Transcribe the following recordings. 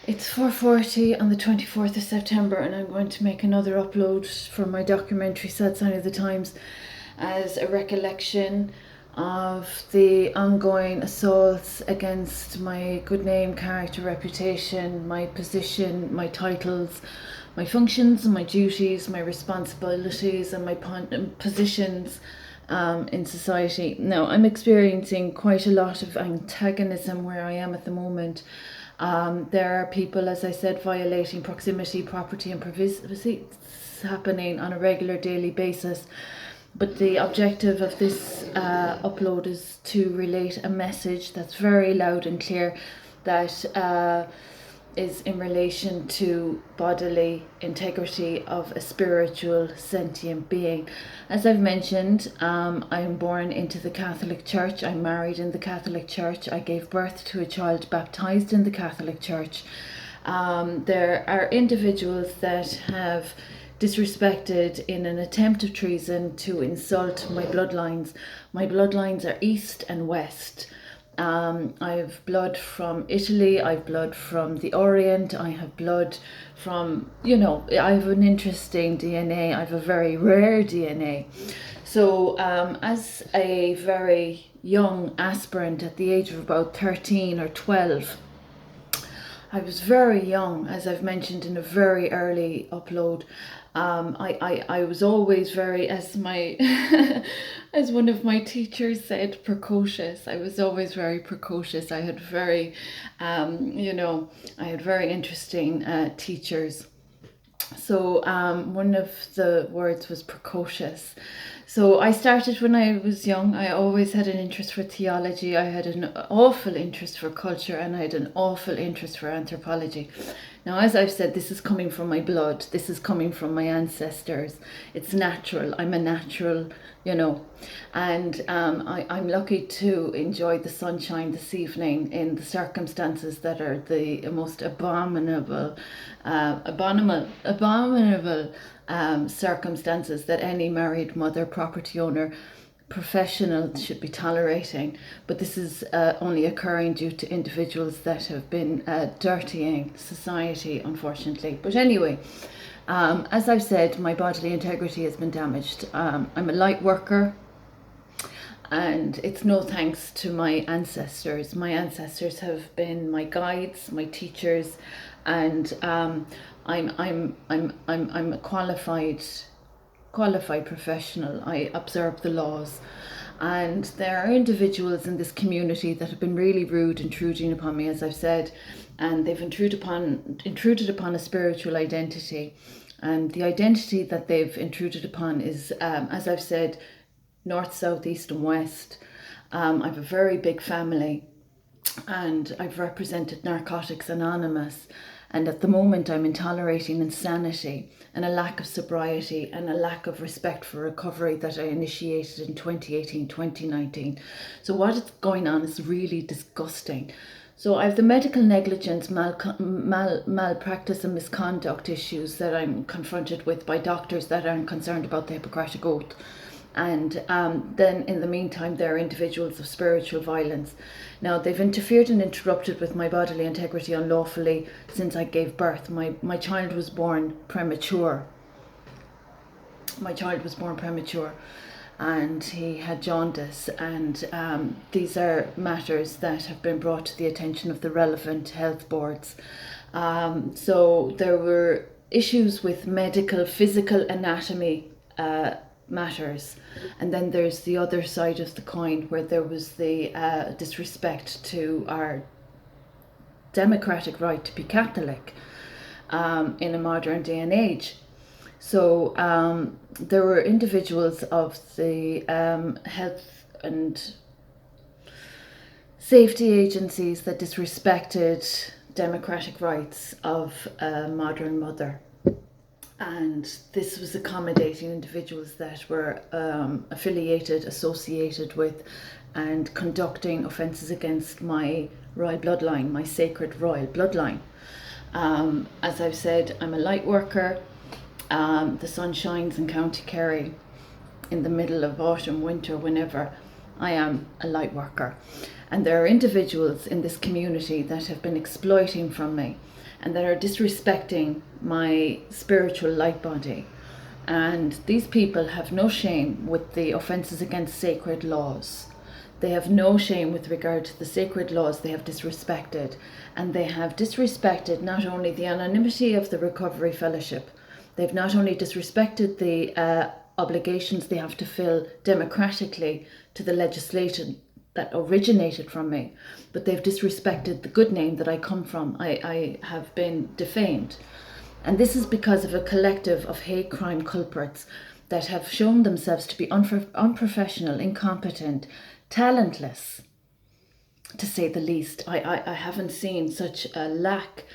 It's 4:40 on the 24th of September, and I'm going to make another upload for my documentary Sad Sign of the Times as a recollection of the ongoing assaults against my good name, character, reputation, my position, my titles, my functions and my duties, my responsibilities and my positions in society. Now, I'm experiencing quite a lot of antagonism where I am at the moment. There are people, as I said, violating proximity, property and privacy. It's happening on a regular daily basis. But the objective of this upload is to relate a message that's very loud and clear that is in relation to bodily integrity of a spiritual sentient being. As I've mentioned, I'm born into the Catholic Church. I'm married in the Catholic Church. I gave birth to a child baptized in the Catholic Church. There are individuals that have disrespected in an attempt of treason to insult my bloodlines. My bloodlines are east and west. I have blood from Italy, I have blood from the Orient, I have blood from, I have an interesting DNA, I have a very rare DNA. So, as a very young aspirant at the age of about 13 or 12, I was very young, as I've mentioned in a very early upload. I was always very, as my as one of my teachers said, precocious. I was always very precocious. I had very, I had very interesting teachers. So one of the words was precocious. So I started when I was young. I always had an interest for theology. I had an awful interest for culture, and I had an awful interest for anthropology. Now, as I've said, this is coming from my blood. This is coming from my ancestors. It's natural. I'm a natural, and I'm lucky to enjoy the sunshine this evening in the circumstances that are the most abominable circumstances that any married mother, property owner, professional should be tolerating. But this is only occurring due to individuals that have been dirtying society, unfortunately. But anyway, as I've said, my bodily integrity has been damaged. I'm a light worker, and it's no thanks to my ancestors. My ancestors have been my guides, my teachers, and I'm a qualified professional. I observe the laws, and there are individuals in this community that have been really rude, intruding upon me, as I've said, and they've intruded upon a spiritual identity. And the identity that they've intruded upon is, as I've said, north, south, east and west. I have a very big family, and I've represented Narcotics Anonymous, and at the moment I'm tolerating insanity and a lack of sobriety and a lack of respect for recovery that I initiated in 2018, 2019. So what is going on is really disgusting. So I have the medical negligence, malpractice and misconduct issues that I'm confronted with by doctors that aren't concerned about the Hippocratic Oath. And then in the meantime, there are individuals of spiritual violence. Now, they've interfered and interrupted with my bodily integrity unlawfully since I gave birth. My child was born premature. My child was born premature, and he had jaundice, and these are matters that have been brought to the attention of the relevant health boards. So there were issues with medical, physical anatomy matters, and then there's the other side of the coin where there was the disrespect to our democratic right to be Catholic in a modern day and age. So there were individuals of the health and safety agencies that disrespected democratic rights of a modern mother. And this was accommodating individuals that were affiliated, associated with, and conducting offences against my royal bloodline, my sacred royal bloodline. As I've said, I'm a light worker. The sun shines in County Kerry in the middle of autumn, winter, whenever. I am a light worker. And there are individuals in this community that have been exploiting from me and that are disrespecting my spiritual light body. And these people have no shame with the offences against sacred laws. They have no shame with regard to the sacred laws they have disrespected. And they have disrespected not only the anonymity of the Recovery Fellowship, they've not only disrespected the obligations they have to fill democratically to the legislation that originated from me, but they've disrespected the good name that I come from. I have been defamed. And this is because of a collective of hate crime culprits that have shown themselves to be unprofessional, incompetent, talentless, to say the least. I haven't seen such a lack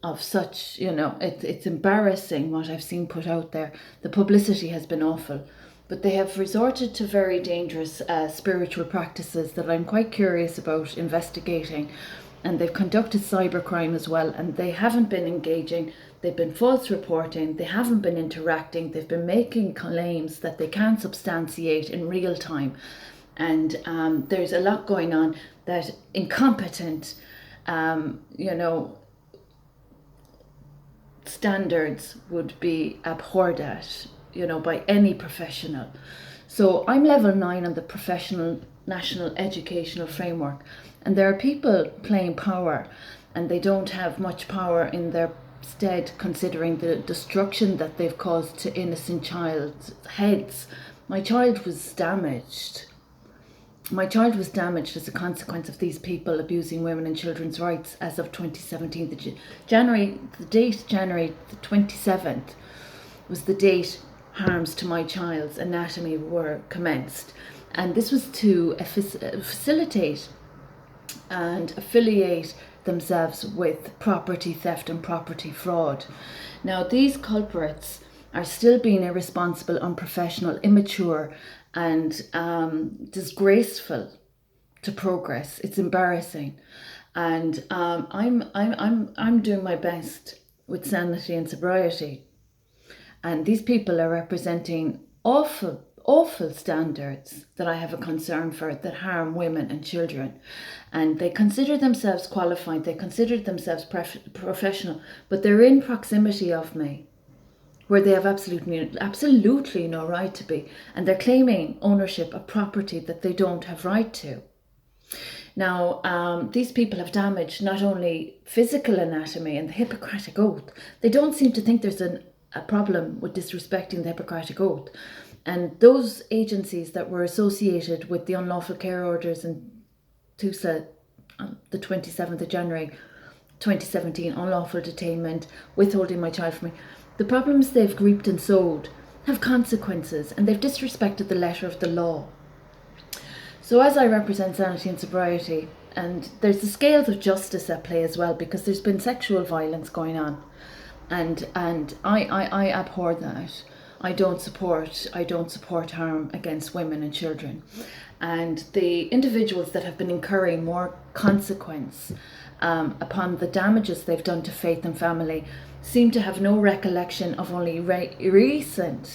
of such, it's embarrassing what I've seen put out there. The publicity has been awful. But they have resorted to very dangerous spiritual practices that I'm quite curious about investigating. And they've conducted cybercrime as well, and they haven't been engaging. They've been false reporting. They haven't been interacting. They've been making claims that they can't substantiate in real time. And there's a lot going on that incompetent, standards would be abhorred at, by any professional. So I'm level 9 on the professional national educational framework, and there are people playing power, and they don't have much power in their stead considering the destruction that they've caused to innocent child's heads. My child was damaged. My child was damaged as a consequence of these people abusing women and children's rights as of 2017. The date January the 27th was the date harms to my child's anatomy were commenced. And this was to facilitate and affiliate themselves with property theft and property fraud. Now, these culprits are still being irresponsible, unprofessional, immature, and disgraceful to progress. It's embarrassing, and I'm doing my best with sanity and sobriety. And these people are representing awful standards that I have a concern for, that harm women and children. And they consider themselves qualified, they consider themselves professional, but they're in proximity of me, where they have absolutely no right to be. And they're claiming ownership of property that they don't have right to. Now, these people have damaged not only physical anatomy and the Hippocratic Oath. They don't seem to think there's a problem with disrespecting the Hippocratic Oath. And those agencies that were associated with the unlawful care orders in Tusa on the 27th of January 2017, unlawful detainment, withholding my child from me, the problems they've reaped and sowed have consequences, and they've disrespected the letter of the law. So as I represent sanity and sobriety, and there's the scales of justice at play as well, because there's been sexual violence going on, and I abhor that. I don't support harm against women and children. And the individuals that have been incurring more consequence upon the damages they've done to faith and family seem to have no recollection of only recent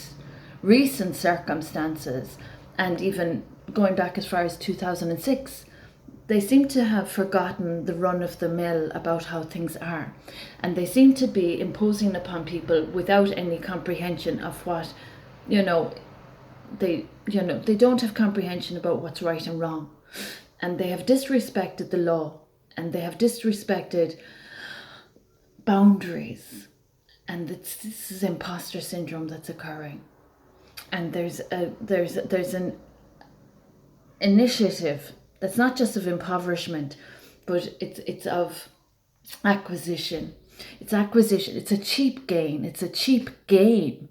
circumstances, and even going back as far as 2006. They seem to have forgotten the run of the mill about how things are, and they seem to be imposing upon people without any comprehension of what, they don't have comprehension about what's right and wrong, and they have disrespected the law, and they have disrespected boundaries, and this is imposter syndrome that's occurring. And there's an initiative that's not just of impoverishment, but it's of acquisition. It's acquisition. It's a cheap gain. It's a cheap game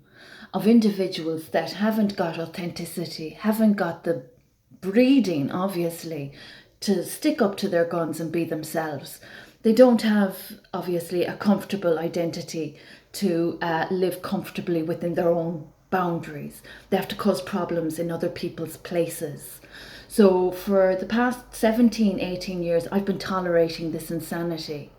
of individuals that haven't got authenticity, haven't got the breeding, obviously, to stick up to their guns and be themselves. They don't have, obviously, a comfortable identity to live comfortably within their own boundaries. They have to cause problems in other people's places. So for the past 17, 18 years, I've been tolerating this insanity.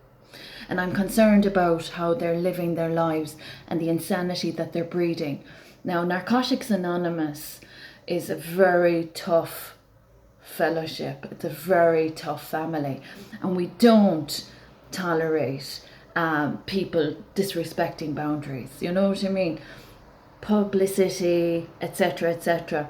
And I'm concerned about how they're living their lives and the insanity that they're breeding. Now, Narcotics Anonymous is a very tough fellowship. It's a very tough family, and we don't tolerate people disrespecting boundaries. You know what I mean? Publicity, etc., etc.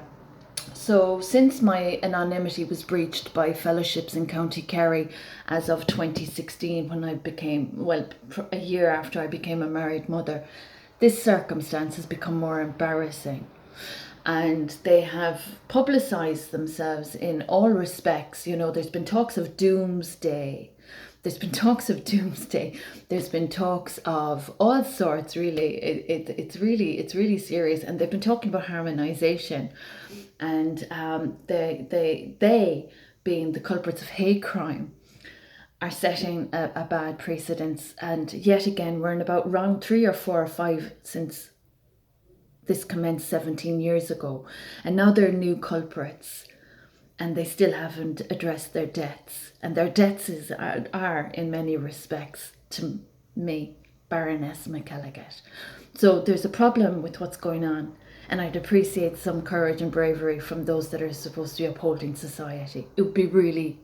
So since my anonymity was breached by fellowships in County Kerry as of 2016, when I became, well, a year after I became a married mother, this circumstance has become more embarrassing. And they have publicised themselves in all respects. You know, there's been talks of doomsday. There's been talks of doomsday. There's been talks of all sorts, really. It's really serious. And they've been talking about harmonisation. And they, being the culprits of hate crime, are setting a bad precedence. And yet again, we're in about round 3 or 4 or 5 since this commenced 17 years ago, and now they're new culprits, and they still haven't addressed their debts, and their debts are in many respects, to me, Baroness McElligott. So there's a problem with what's going on, and I'd appreciate some courage and bravery from those that are supposed to be upholding society. It would be really